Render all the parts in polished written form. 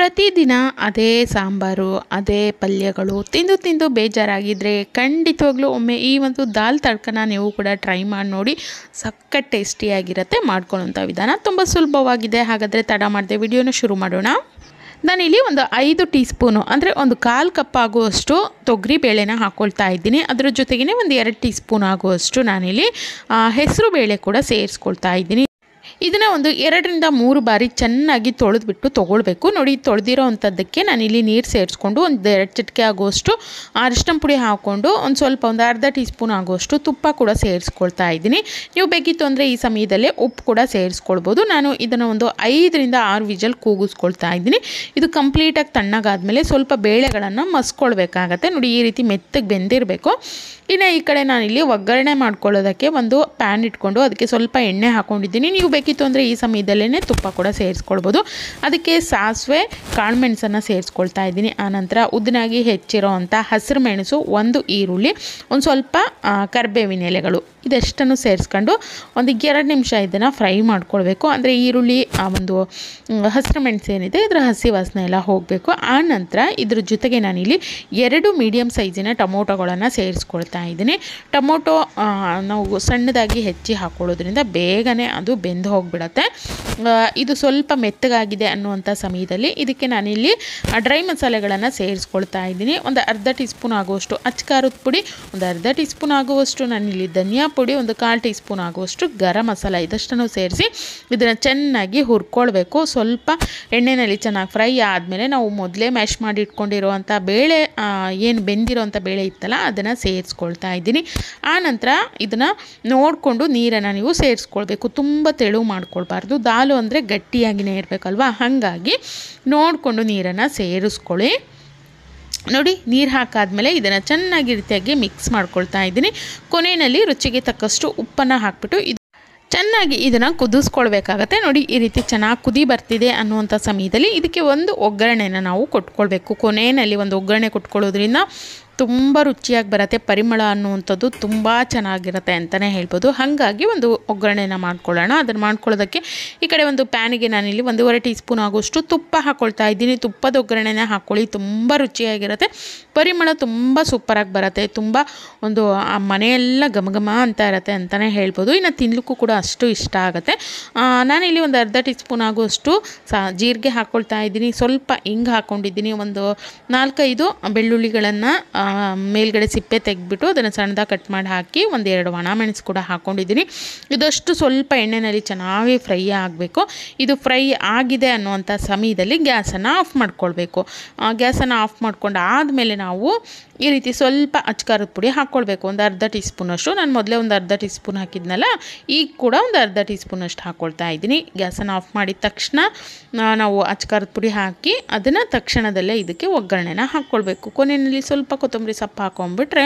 ಪ್ರತಿದಿನ ಅದೇ ಸಾಂಬಾರು ಅದೇ ಪಲ್ಯಗಳು ತಿಂದು ತಿಂದು ಬೇಜಾರಾಗಿದ್ದರೆ ಖಂಡಿತವಾಗ್ಲೂ ಒಮ್ಮೆ ಈ ಒಂದು ದಾಲ್ ತಡ್ಕನ ನೀವು ಕೂಡ ಟ್ರೈ ಮಾಡಿ ನೋಡಿ. ಸಖತ್ ಟೇಸ್ಟಿಯಾಗಿರುತ್ತೆ. ಮಾಡ್ಕೊಳ್ಳೋಂಥ ವಿಧಾನ ತುಂಬ ಸುಲಭವಾಗಿದೆ. ಹಾಗಾದರೆ ತಡ ಮಾಡದೆ ವಿಡಿಯೋನ ಶುರು ಮಾಡೋಣ. ನಾನಿಲ್ಲಿ ಒಂದು 5 ಟೀ ಸ್ಪೂನು ಅಂದರೆ ಒಂದು 1/4 ಕಪ್ ಆಗುವಷ್ಟು ತೊಗರಿ ಬೇಳೆನ ಹಾಕ್ಕೊಳ್ತಾ ಇದ್ದೀನಿ. ಅದರ ಜೊತೆಗೇ ಒಂದು 2 ಟೀ ಸ್ಪೂನ್ ಆಗುವಷ್ಟು ನಾನಿಲ್ಲಿ ಹೆಸರು ಬೇಳೆ ಕೂಡ ಸೇರಿಸ್ಕೊಳ್ತಾ ಇದ್ದೀನಿ. ಇದನ್ನು ಒಂದು 2 ರಿಂದ 3 ಬಾರಿ ಚೆನ್ನಾಗಿ ತೊಳೆದ್ಬಿಟ್ಟು ತೊಗೊಳ್ಬೇಕು. ನೋಡಿ, ತೊಳೆದಿರೋ ಅಂಥದ್ದಕ್ಕೆ ನಾನಿಲ್ಲಿ ನೀರು ಸೇರಿಸ್ಕೊಂಡು ಒಂದು 2 ಚಿಟಿಕೆ ಆಗುವಷ್ಟು ಅರಿಶಿನ ಪುಡಿ ಹಾಕ್ಕೊಂಡು ಒಂದು ಸ್ವಲ್ಪ ಒಂದು ಅರ್ಧ ಟೀ ಸ್ಪೂನ್ ಆಗುವಷ್ಟು ತುಪ್ಪ ಕೂಡ ಸೇರಿಸ್ಕೊಳ್ತಾ ಇದ್ದೀನಿ. ನೀವು ಬೇಕಿತ್ತು ಅಂದರೆ ಈ ಸಮಯದಲ್ಲೇ ಉಪ್ಪು ಕೂಡ ಸೇರಿಸ್ಕೊಳ್ಬೋದು. ನಾನು ಇದನ್ನು ಒಂದು 5 ರಿಂದ 6 ವಿಜಲ್ ಕೂಗಿಸ್ಕೊಳ್ತಾ ಇದ್ದೀನಿ. ಇದು ಕಂಪ್ಲೀಟಾಗಿ ತಣ್ಣಗಾದ್ಮೇಲೆ ಸ್ವಲ್ಪ ಬೇಳೆಗಳನ್ನು ಮಸ್ಕೊಳ್ಬೇಕಾಗತ್ತೆ. ನೋಡಿ, ಈ ರೀತಿ ಮೆತ್ತಗೆ ಬೆಂದಿರಬೇಕು. ಇನ್ನು ಈ ಕಡೆ ನಾನಿಲ್ಲಿ ಒಗ್ಗರಣೆ ಮಾಡ್ಕೊಳ್ಳೋದಕ್ಕೆ ಒಂದು ಪ್ಯಾನ್ ಇಟ್ಕೊಂಡು ಅದಕ್ಕೆ ಸ್ವಲ್ಪ ಎಣ್ಣೆ ಹಾಕ್ಕೊಂಡಿದ್ದೀನಿ. ನೀವು ಬೇಕಿತ್ತು ಅಂದರೆ ಈ ಸಮಯದಲ್ಲೇ ತುಪ್ಪ ಕೂಡ ಸೇರಿಸ್ಕೊಳ್ಬೋದು. ಅದಕ್ಕೆ ಸಾಸಿವೆ, ಕಾಳುಮೆಣಸನ್ನು ಸೇರಿಸ್ಕೊಳ್ತಾ ಇದ್ದೀನಿ. ಆನಂತರ ಉದ್ದನಾಗಿ ಹೆಚ್ಚಿರೋ ಅಂಥ ಹಸಿರು ಮೆಣಸು, 1 ಈರುಳ್ಳಿ, ಒಂದು ಸ್ವಲ್ಪ ಕರಿಬೇವಿನ ಎಲೆಗಳು, ಇದೆಷ್ಟನ್ನು ಸೇರಿಸ್ಕೊಂಡು ಒಂದು 2 ನಿಮಿಷ ಇದನ್ನು ಫ್ರೈ ಮಾಡ್ಕೊಳ್ಬೇಕು. ಅಂದರೆ ಈರುಳ್ಳಿ ಒಂದು ಹಸಿರು ಮೆಣಸು ಏನಿದೆ ಇದರ ಹಸಿ ವಾಸನೆ ಎಲ್ಲ ಹೋಗಬೇಕು. ಆನಂತರ ಇದ್ರ ಜೊತೆಗೆ ನಾನಿಲ್ಲಿ 2 ಮೀಡಿಯಮ್ ಸೈಜಿನ ಟೊಮೊಟೊಗಳನ್ನು ಸೇರಿಸ್ಕೊಳ್ತಾ ಇದ್ದೀನಿ. ಟೊಮೊಟೊ ನಾವು ಸಣ್ಣದಾಗಿ ಹೆಚ್ಚಿ ಹಾಕ್ಕೊಳ್ಳೋದ್ರಿಂದ ಬೇಗನೆ ಅದು ಬೆಂದು ಹೋಗಿಬಿಡತ್ತೆ. ಇದು ಸ್ವಲ್ಪ ಮೆತ್ತಗಾಗಿದೆ ಅನ್ನುವಂಥ ಸಮಯದಲ್ಲಿ ಇದಕ್ಕೆ ನಾನಿಲ್ಲಿ ಡ್ರೈ ಮಸಾಲೆಗಳನ್ನು ಸೇರಿಸ್ಕೊಳ್ತಾ ಇದ್ದೀನಿ. ಒಂದು ಅರ್ಧ ಟೀ ಸ್ಪೂನ್ ಆಗುವಷ್ಟು ಅಚ್ಕಾರದ ಪುಡಿ, ಒಂದು ಅರ್ಧ ಟೀ ಸ್ಪೂನ್ ಆಗುವಷ್ಟು ನಾನಿಲ್ಲಿ ಧನಿಯಾ ಪುಡಿ, ಒಂದು 1/4 ಟೀ ಸ್ಪೂನ್ ಆಗುವಷ್ಟು ಗರಂ ಮಸಾಲ, ಇದಷ್ಟನ್ನು ಸೇರಿಸಿ ಇದನ್ನು ಚೆನ್ನಾಗಿ ಹುರ್ಕೊಳ್ಬೇಕು. ಸ್ವಲ್ಪ ಎಣ್ಣೆಯಲ್ಲಿ ಚೆನ್ನಾಗಿ ಫ್ರೈ ಆದಮೇಲೆ ನಾವು ಮೊದಲೇ ಮ್ಯಾಶ್ ಮಾಡಿ ಇಟ್ಕೊಂಡಿರುವಂಥ ಬೇಳೆ, ಏನು ಬೆಂದಿರೋವಂಥ ಬೇಳೆ ಇತ್ತಲ್ಲ ಅದನ್ನು ಸೇರಿಸ್ಕೊಳ್ತಾ ಇದ್ದೀನಿ. ಆನಂತರ ಇದನ್ನು ನೋಡಿಕೊಂಡು ನೀರನ್ನು ನೀವು ಸೇರಿಸ್ಕೊಳ್ಬೇಕು. ತುಂಬ ತೆಳು ಮಾಡ್ಕೊಳ್ಬಾರ್ದು. ದಾಲು ಅಂದರೆ ಗಟ್ಟಿಯಾಗಿಯೇ ಇರಬೇಕಲ್ವ, ಹಾಗಾಗಿ ನೋಡಿಕೊಂಡು ನೀರನ್ನು ಸೇರಿಸ್ಕೊಳ್ಳಿ. ನೋಡಿ, ನೀರು ಹಾಕಾದ್ಮೇಲೆ ಇದನ್ನು ಚೆನ್ನಾಗಿ ರೀತಿಯಾಗಿ ಮಿಕ್ಸ್ ಮಾಡ್ಕೊಳ್ತಾ ಇದ್ದೀನಿ. ಕೊನೆಯಲ್ಲಿ ರುಚಿಗೆ ತಕ್ಕಷ್ಟು ಉಪ್ಪನ್ನು ಹಾಕ್ಬಿಟ್ಟು ಚೆನ್ನಾಗಿ ಇದನ್ನು ಕುದಿಸ್ಕೊಳ್ಬೇಕಾಗತ್ತೆ. ನೋಡಿ, ಈ ರೀತಿ ಚೆನ್ನಾಗಿ ಕುದಿ ಬರ್ತಿದೆ ಅನ್ನುವಂಥ ಸಮಯದಲ್ಲಿ ಇದಕ್ಕೆ ಒಂದು ಒಗ್ಗರಣೆನ ನಾವು ಕೊಟ್ಕೊಳ್ಬೇಕು. ಕೊನೆಯಲ್ಲಿ ಒಂದು ಒಗ್ಗರಣೆ ಕೊಟ್ಕೊಳ್ಳೋದ್ರಿಂದ ತುಂಬ ರುಚಿಯಾಗಿ ಬರುತ್ತೆ. ಪರಿಮಳ ಅನ್ನುವಂಥದ್ದು ತುಂಬ ಚೆನ್ನಾಗಿರುತ್ತೆ ಅಂತಲೇ ಹೇಳ್ಬೋದು. ಹಾಗಾಗಿ ಒಂದು ಒಗ್ಗರಣೆನ ಮಾಡ್ಕೊಳ್ಳೋಣ. ಅದನ್ನು ಮಾಡ್ಕೊಳ್ಳೋದಕ್ಕೆ ಈ ಕಡೆ ಒಂದು ಪ್ಯಾನಿಗೆ ನಾನಿಲ್ಲಿ 1.5 ಟೀ ಸ್ಪೂನ್ ಆಗುವಷ್ಟು ತುಪ್ಪ ಹಾಕ್ಕೊಳ್ತಾ ಇದ್ದೀನಿ. ತುಪ್ಪದ ಒಗ್ಗರಣೆನ ಹಾಕ್ಕೊಳ್ಳಿ, ತುಂಬ ರುಚಿಯಾಗಿರುತ್ತೆ. ಪರಿಮಳ ತುಂಬ ಸೂಪರಾಗಿ ಬರುತ್ತೆ. ತುಂಬ ಒಂದು ಮನೆಯೆಲ್ಲ ಘಮ ಅಂತ ಇರುತ್ತೆ ಅಂತಲೇ ಹೇಳ್ಬೋದು. ಇನ್ನು ತಿನ್ನಲಿಕ್ಕೂ ಕೂಡ ಅಷ್ಟು ಇಷ್ಟ ಆಗುತ್ತೆ. ನಾನಿಲ್ಲಿ ಒಂದು ಅರ್ಧ ಟೀ ಸ್ಪೂನ್ ಆಗುವಷ್ಟು ಜೀರಿಗೆ ಹಾಕ್ಕೊಳ್ತಾ ಇದ್ದೀನಿ. ಸ್ವಲ್ಪ ಹಿಂಗೆ ಹಾಕ್ಕೊಂಡಿದ್ದೀನಿ. ಒಂದು 4-5 ಬೆಳ್ಳುಳ್ಳಿಗಳನ್ನು ಮೇಲ್ಗಡೆ ಸಿಪ್ಪೆ ತೆಗೆದ್ಬಿಟ್ಟು ಅದನ್ನು ಸಣ್ಣದಾಗಿ ಕಟ್ ಮಾಡಿ ಹಾಕಿ 1-2 ಒಣಮೆಣಸು ಕೂಡ ಹಾಕ್ಕೊಂಡಿದ್ದೀನಿ. ಇದಷ್ಟು ಸ್ವಲ್ಪ ಎಣ್ಣೆಯಲ್ಲಿ ಚೆನ್ನಾಗಿ ಫ್ರೈ ಆಗಬೇಕು. ಇದು ಫ್ರೈ ಆಗಿದೆ ಅನ್ನುವಂಥ ಸಮಯದಲ್ಲಿ ಗ್ಯಾಸನ್ನು ಆಫ್ ಮಾಡ್ಕೊಳ್ಬೇಕು. ಗ್ಯಾಸನ್ನು ಆಫ್ ಮಾಡ್ಕೊಂಡು ಆದಮೇಲೆ ನಾವು ಈ ರೀತಿ ಸ್ವಲ್ಪ ಅಚ್ಕಾರದ ಪುಡಿ ಹಾಕ್ಕೊಳ್ಬೇಕು. ಒಂದು ಅರ್ಧ ಟೀ ಸ್ಪೂನಷ್ಟು. ನಾನು ಮೊದಲೇ ಒಂದು ಅರ್ಧ ಟೀ ಸ್ಪೂನ್ ಹಾಕಿದ್ನಲ್ಲ, ಈಗ ಕೂಡ ಒಂದು ಅರ್ಧ ಟೀ ಸ್ಪೂನಷ್ಟು ಹಾಕ್ಕೊಳ್ತಾ ಇದ್ದೀನಿ. ಗ್ಯಾಸನ್ನು ಆಫ್ ಮಾಡಿದ ತಕ್ಷಣ ನಾವು ಅಚ್ಕಾರದ ಪುಡಿ ಹಾಕಿ ಅದನ್ನು ತಕ್ಷಣದಲ್ಲೇ ಇದಕ್ಕೆ ಒಗ್ಗರಣೆನ ಹಾಕ್ಕೊಳ್ಬೇಕು. ಕೊನೆಯಲ್ಲಿ ಸ್ವಲ್ಪ ಕೊತ್ತಂಬರಿ ಸೊಪ್ಪು ಹಾಕ್ಕೊಂಡ್ಬಿಟ್ರೆ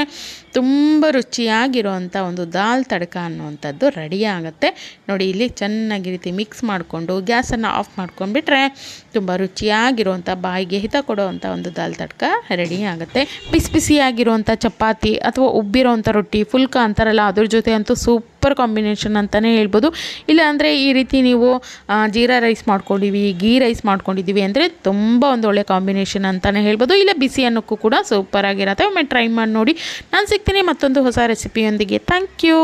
ತುಂಬ ರುಚಿಯಾಗಿರೋವಂಥ ಒಂದು ದಾಲ್ ತಡ್ಕ ಅನ್ನುವಂಥದ್ದು ರೆಡಿ ಆಗುತ್ತೆ. ನೋಡಿ, ಇಲ್ಲಿ ಚೆನ್ನಾಗಿ ರೀತಿ ಮಿಕ್ಸ್ ಮಾಡಿಕೊಂಡು ಗ್ಯಾಸನ್ನು ಆಫ್ ಮಾಡ್ಕೊಂಡ್ಬಿಟ್ರೆ ತುಂಬ ರುಚಿಯಾಗಿರುವಂಥ ಬಾಯಿಗೆ ಹಿತ ಕೊಡುವಂಥ ಒಂದು ದಾಲ್ ತಡ್ಕ ರೆಡಿ ಆಗುತ್ತೆ. ಬಿಸಿಯಾಗಿರುವಂಥ ಚಪಾತಿ ಅಥವಾ ಉಬ್ಬಿರೋವಂಥ ರೊಟ್ಟಿ, ಫುಲ್ಕ ಅಂತಾರಲ್ಲ, ಅದ್ರ ಜೊತೆ ಅಂತೂ ಸೂಪರ್ ಕಾಂಬಿನೇಷನ್ ಅಂತಲೇ ಹೇಳ್ಬೋದು. ಇಲ್ಲಾಂದರೆ ಈ ರೀತಿ ನೀವು ಜೀರಾ ರೈಸ್ ಮಾಡ್ಕೊಂಡಿವಿ, ಗೀ ರೈಸ್ ಮಾಡ್ಕೊಂಡಿದ್ದೀವಿ ಅಂದರೆ ತುಂಬ ಒಂದು ಒಳ್ಳೆ ಕಾಂಬಿನೇಷನ್ ಅಂತಲೇ ಹೇಳ್ಬೋದು. ಇಲ್ಲ ಬಿಸಿ ಅನ್ನೋಕ್ಕೂ ಕೂಡ ಸೂಪರಾಗಿರುತ್ತೆ. ಒಮ್ಮೆ ಟ್ರೈ ಮಾಡಿ ನೋಡಿ. ನಾನು ಸಿಗ್ತೀನಿ ಮತ್ತೊಂದು ಹೊಸ ರೆಸಿಪಿಯೊಂದಿಗೆ. Thank you.